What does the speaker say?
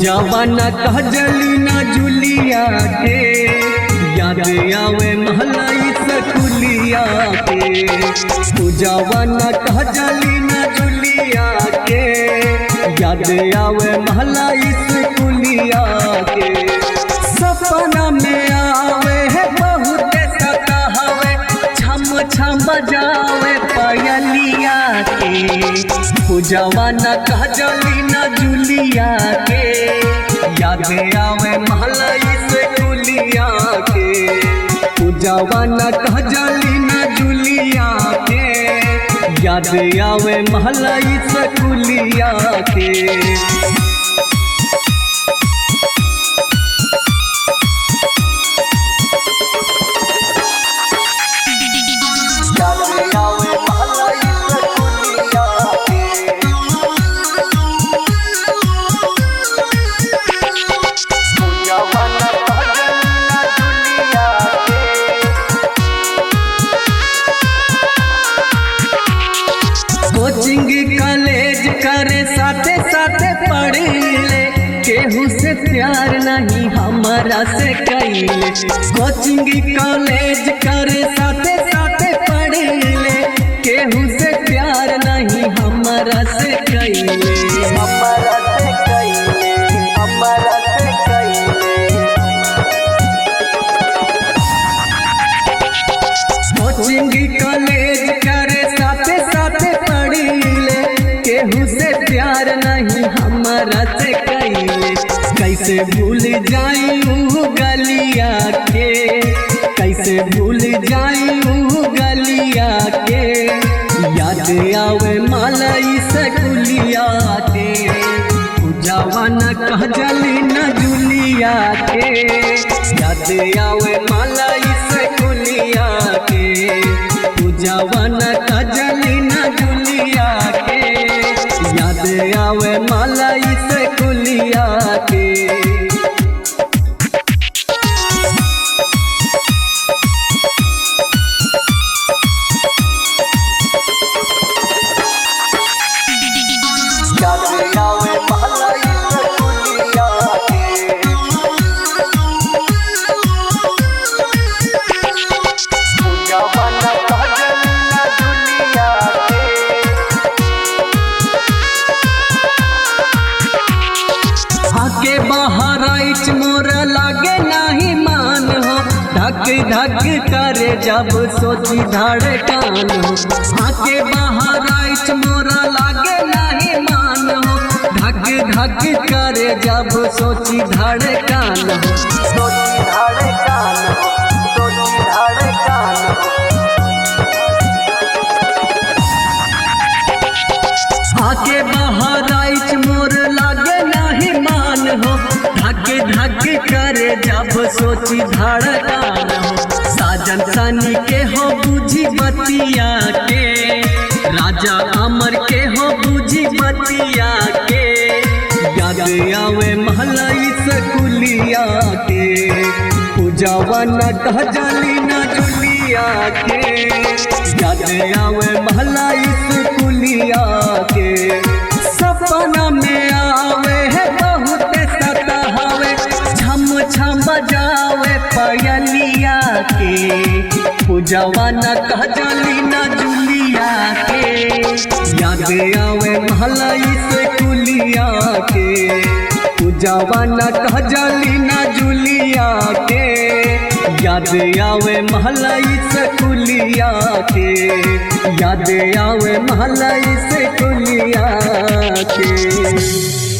जवाना कहजली ना जुलिया के याद आवे महलाई सकुलिया के। जवाना कहजली ना जुलिया के याद आवे महलाई सकुलिया के। सपना में आवे है बहुत सतावे छम छम बजावे पायलिया के। जवाना कहजली ना जुलिया के याद आवे महलाई से कुलिया के। जवाना कहजली ना जुलिया के याद आवे महलाई से कुलिया के। कोचिंग कॉलेज करे साथे साथे पढ़ले केहू से प्यार नहीं हमारा से कइले। कोचिंग कॉलेज करे साथे साथे पढ़ले केहू से प्यार नहीं हमारा से कइले। कोचिंग कॉलेज करे साथे साथे पढ़ले केहू से प्यार नहीं हमारा से कइले। कैसे भूल जाऊँ गलिया के, कैसे भूल जाऊँ गलिया के। याद आवे मालाई सकुलिया के। जवाना कहजली ना जुलिया के याद आवे मालाई सकुलिया के। जवाना कहजली ना जुलिया के याद आवे मालाई से कुलिया के। के बहराइच मोरा लागे नहीं मान हो। धक धक करे जब सोची धड़कन हो। के बहराइच मोरा लागे नहीं मान हो। धक धक करे जब सोची धड़कन हो। सोची धड़कन हो, सोची धड़कन हो। के बहराइच मोर लागे नहीं मान हो। धक धक करे जब सोची धड़कन हो। साजन सनी के हो बुझी बतिया के, राजा अमर के हो बुझी बतिया के। याद आवे महलाई सकुलिया के। जवाना कहजली ना जुलिया के याद आवे महलाई सकुलिया के। सपना में आवे है बहुत सतावे छम छम बजावे पायलिया के। जवाना कहजली ना जुलिया के याद आवे महलाई से कुलिया के। जवाना कहजली ना जुलिया के याद आवे महलाई से कुलिया के। याद आवे महलाई से कुलिया के।